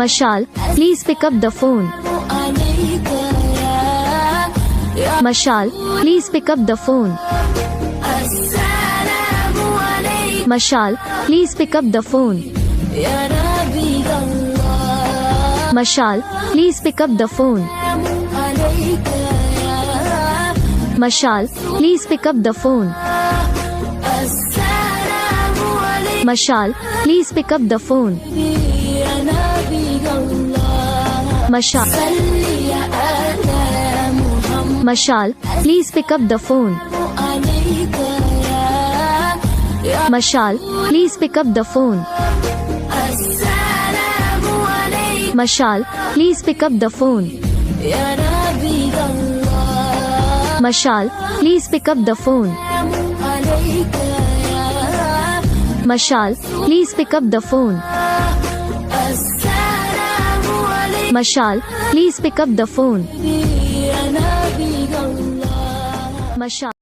Mashaal, please pick up the phone. Mashaal, please pick up the phone. Mashaal, please pick up the phone. Mashaal, please pick up the phone. Mashaal, please pick up the phone. Mashaal, please pick up the phone. Mashaal, Mashaal, please pick up the phone. Mashaal, please pick up the phone. Mashaal, please pick up the phone. Mashaal, please pick up the phone. Mashaal, please pick up the phone. Mashaal, please pick up the phone. Mashaal.